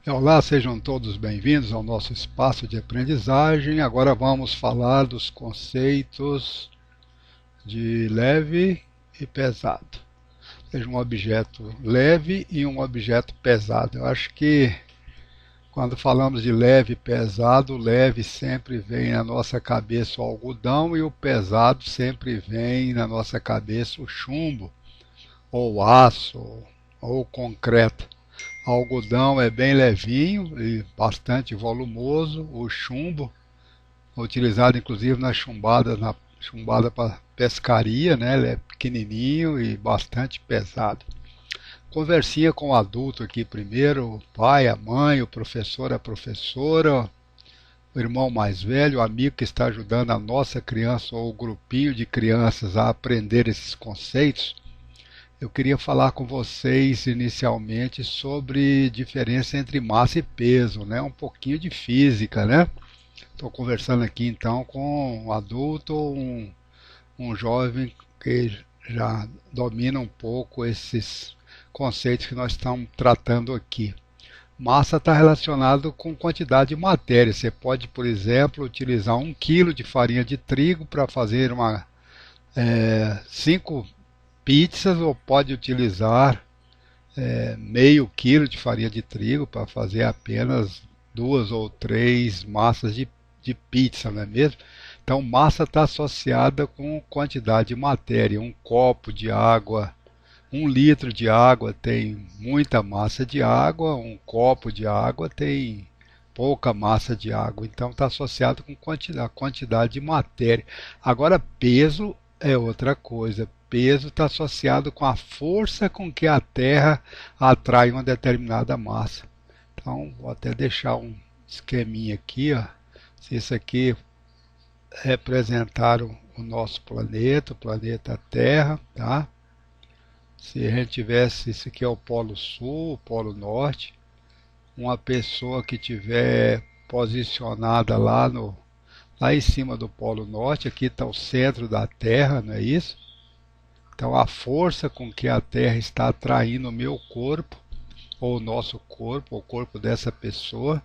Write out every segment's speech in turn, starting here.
Olá, sejam todos bem-vindos ao nosso espaço de aprendizagem. Agora vamos falar dos conceitos de leve e pesado. Seja um objeto leve e um objeto pesado. Eu acho que quando falamos de leve e pesado, o leve sempre vem na nossa cabeça o algodão e o pesado sempre vem na nossa cabeça o chumbo, ou aço, ou concreto. O algodão é bem levinho e bastante volumoso. O chumbo, utilizado inclusive na chumbada para pescaria, né? Ele é pequenininho e bastante pesado. Conversinha com o adulto aqui primeiro, o pai, a mãe, o professor, a professora, o irmão mais velho, o amigo que está ajudando a nossa criança ou o grupinho de crianças a aprender esses conceitos. Eu queria falar com vocês inicialmente sobre diferença entre massa e peso, né? Um pouquinho de física, né? Estou conversando aqui então com um adulto ou um jovem que já domina um pouco esses conceitos que nós estamos tratando aqui. Massa está relacionado com quantidade de matéria. Você pode, por exemplo, utilizar 1 quilo de farinha de trigo para fazer 5 pizzas, ou pode utilizar meio quilo de farinha de trigo para fazer apenas 2 ou 3 massas de pizza, não é mesmo? Então, massa está associada com quantidade de matéria. Um copo de água, 1 litro de água tem muita massa de água, um copo de água tem pouca massa de água. Então, está associado com quantidade de matéria. Agora, peso é outra coisa. Peso está associado com a força com que a Terra atrai uma determinada massa. Então, vou até deixar um esqueminha aqui, ó. Se isso aqui representar o nosso planeta, o planeta Terra, tá? Se a gente tivesse, isso aqui é o Polo Sul, o Polo Norte, uma pessoa que tiver posicionada lá em cima do Polo Norte, aqui está o centro da Terra, não é isso? Então a força com que a Terra está atraindo o meu corpo, ou o nosso corpo, ou o corpo dessa pessoa,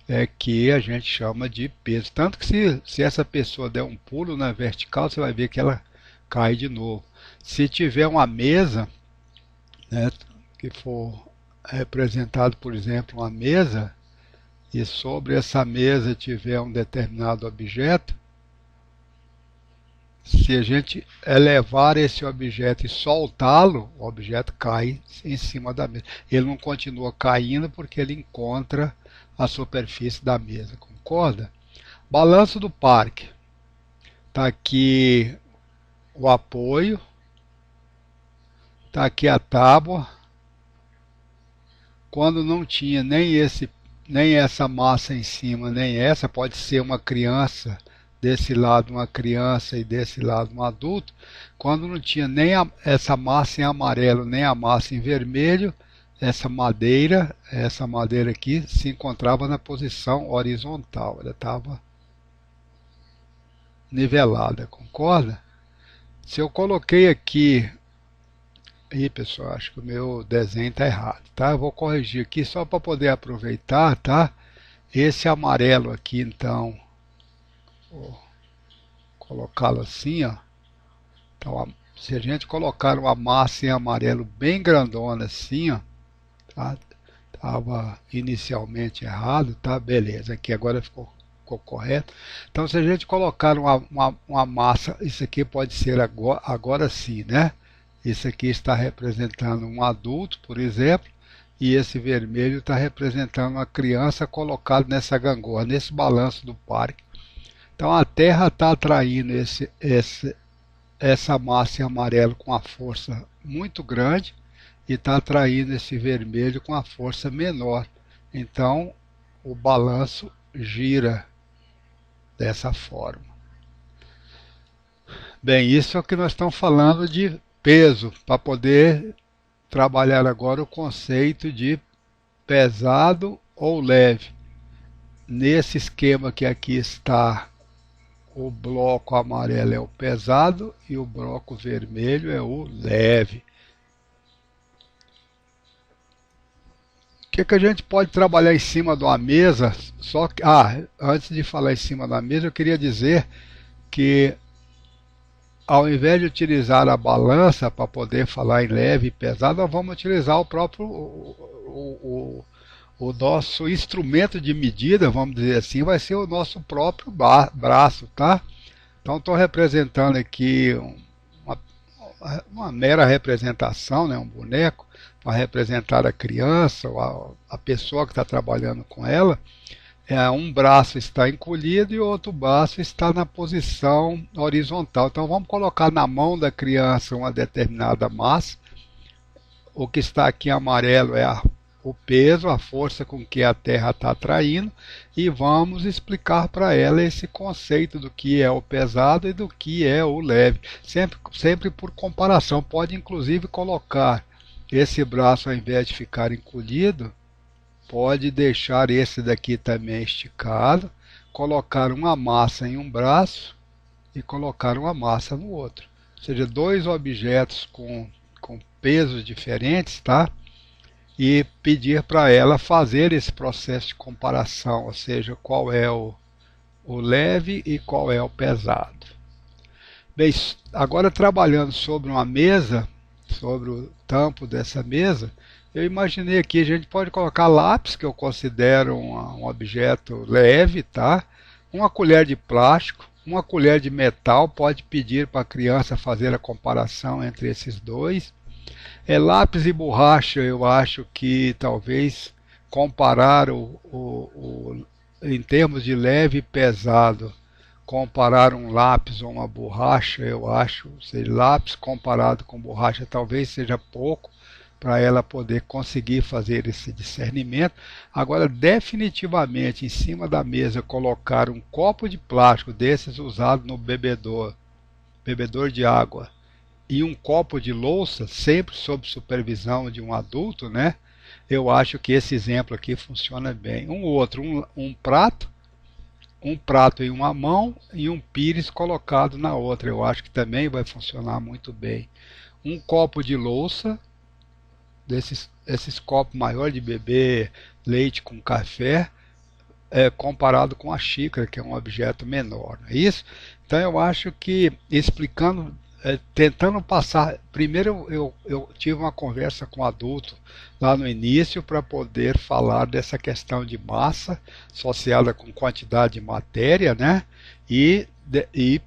é que a gente chama de peso. Tanto que se essa pessoa der um pulo na vertical, você vai ver que ela cai de novo. Se tiver uma mesa, né, que for representado, por exemplo, uma mesa, e sobre essa mesa tiver um determinado objeto, se a gente elevar esse objeto e soltá-lo, o objeto cai em cima da mesa. Ele não continua caindo porque ele encontra a superfície da mesa, concorda? Balanço do parque. Está aqui o apoio, está aqui a tábua. Quando não tinha nem essa massa em cima, nem essa, pode ser uma criança, desse lado uma criança e desse lado um adulto. Quando não tinha nem essa massa em amarelo, nem a massa em vermelho, essa madeira aqui se encontrava na posição horizontal, ela estava nivelada, concorda? Se eu coloquei aqui, aí pessoal, acho que o meu desenho está errado, tá? Eu vou corrigir aqui só para poder aproveitar, tá? Esse amarelo aqui, então, vou colocá-lo assim, ó. Então, se a gente colocar uma massa em amarelo bem grandona assim, ó, tá? Estava inicialmente errado, tá? Beleza, aqui agora ficou correto. Então, se a gente colocar uma massa, isso aqui pode ser agora sim, né? Isso aqui está representando um adulto, por exemplo, e esse vermelho está representando uma criança colocada nessa gangorra, nesse balanço do parque. Então, a Terra está atraindo essa massa em amarelo com uma força muito grande e está atraindo esse vermelho com a força menor. Então, o balanço gira dessa forma. Bem, isso é o que nós estamos falando de peso, para poder trabalhar agora o conceito de pesado ou leve. Nesse esquema que aqui está, o bloco amarelo é o pesado e o bloco vermelho é o leve. Ok? que a gente pode trabalhar em cima de uma mesa? Só que, antes de falar em cima da mesa, eu queria dizer que ao invés de utilizar a balança para poder falar em leve e pesado, nós vamos utilizar o próprio o nosso instrumento de medida, vamos dizer assim, vai ser o nosso próprio braço, tá? Então estou representando aqui uma, uma mera representação, né, um boneco, para representar a criança, ou a pessoa que está trabalhando com ela. Um braço está encolhido e o outro braço está na posição horizontal. Então vamos colocar na mão da criança uma determinada massa. O que está aqui em amarelo é o peso, a força com que a Terra está atraindo, e vamos explicar para ela esse conceito do que é o pesado e do que é o leve, sempre por comparação. Pode inclusive colocar esse braço, ao invés de ficar encolhido, pode deixar esse daqui também esticado, colocar uma massa em um braço e colocar uma massa no outro. Ou seja, dois objetos com pesos diferentes, tá? E pedir para ela fazer esse processo de comparação, ou seja, qual é o leve e qual é o pesado. Bem, agora trabalhando sobre uma mesa, sobre o tampo dessa mesa, eu imaginei aqui, a gente pode colocar lápis, que eu considero um objeto leve, tá? Uma colher de plástico, uma colher de metal, pode pedir para a criança fazer a comparação entre esses dois. Lápis e borracha, eu acho que talvez comparar em termos de leve e pesado, comparar um lápis ou uma borracha, eu acho, seja, lápis comparado com borracha talvez seja pouco para ela poder conseguir fazer esse discernimento. Agora, definitivamente, em cima da mesa, colocar um copo de plástico desses usado no bebedor de água, e um copo de louça, sempre sob supervisão de um adulto, né? Eu acho que esse exemplo aqui funciona bem. Um prato em uma mão e um pires colocado na outra. Eu acho que também vai funcionar muito bem. Um copo de louça, esses copos maiores de beber leite com café, comparado com a xícara, que é um objeto menor, não é isso? Então eu acho que explicando, tentando passar, primeiro eu tive uma conversa com um adulto lá no início para poder falar dessa questão de massa associada com quantidade de matéria, né? E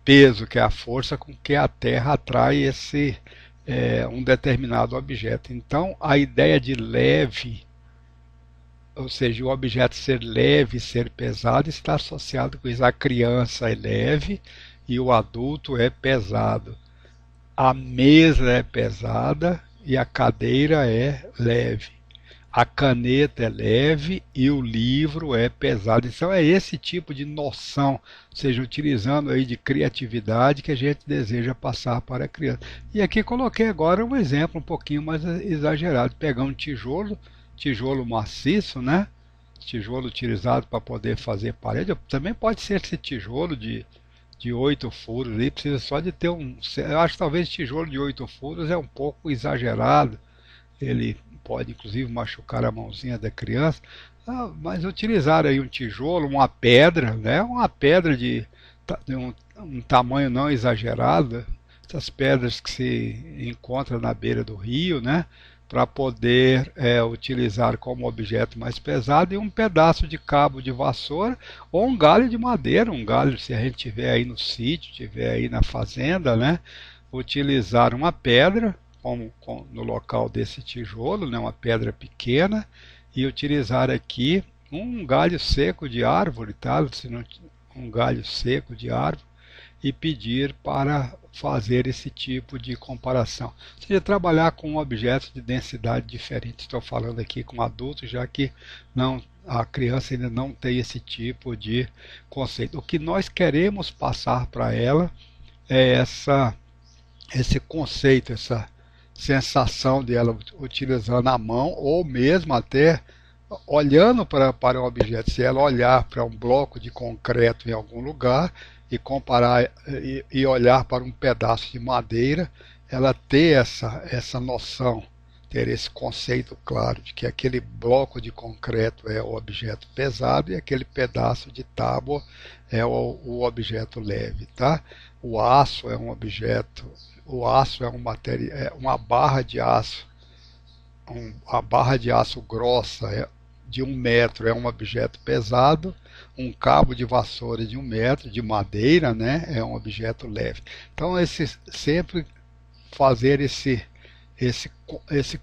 peso, que é a força com que a Terra atrai um determinado objeto. Então a ideia de leve, ou seja, o objeto ser leve e ser pesado, está associado com isso. A criança é leve e o adulto é pesado. A mesa é pesada e a cadeira é leve. A caneta é leve e o livro é pesado. Então é esse tipo de noção, ou seja, utilizando aí de criatividade, que a gente deseja passar para a criança. E aqui coloquei agora um exemplo um pouquinho mais exagerado. Pegar um tijolo maciço, né? Tijolo utilizado para poder fazer parede. Também pode ser esse tijolo de 8 furos ali, precisa só de ter eu acho que talvez tijolo de 8 furos é um pouco exagerado, ele pode inclusive machucar a mãozinha da criança, mas utilizar aí um tijolo, uma pedra, né? Uma pedra de um tamanho não exagerado, essas pedras que se encontram na beira do rio, né? Para poder utilizar como objeto mais pesado, e um pedaço de cabo de vassoura ou um galho de madeira, um galho, se a gente tiver aí no sítio, tiver aí na fazenda, né? Utilizar uma pedra no local desse tijolo, né? Uma pedra pequena, e utilizar aqui um galho seco de árvore, tá? Um galho seco de árvore, e pedir para fazer esse tipo de comparação. Ou seja, trabalhar com objetos de densidade diferente. Estou falando aqui com adultos, já que a criança ainda não tem esse tipo de conceito. O que nós queremos passar para ela é esse conceito, essa sensação de ela utilizando a mão, ou mesmo até olhando para um objeto. Se ela olhar para um bloco de concreto em algum lugar e comparar e olhar para um pedaço de madeira, ela ter essa noção, ter esse conceito claro de que aquele bloco de concreto é o objeto pesado e aquele pedaço de tábua é o objeto leve, tá? O aço é um objeto, o aço é uma barra de aço, a barra de aço grossa de 1 metro é um objeto pesado, um cabo de vassoura de 1 metro de madeira, né, é um objeto leve. Então sempre fazer esse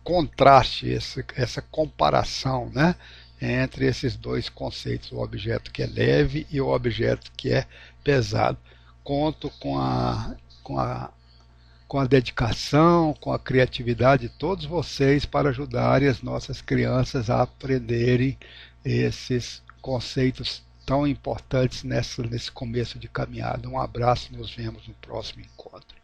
contraste, essa comparação, né, entre esses dois conceitos, o objeto que é leve e o objeto que é pesado. Conto com a dedicação, com a criatividade de todos vocês para ajudarem as nossas crianças a aprenderem esses conceitos tão importantes nesse começo de caminhada. Um abraço, nos vemos no próximo encontro.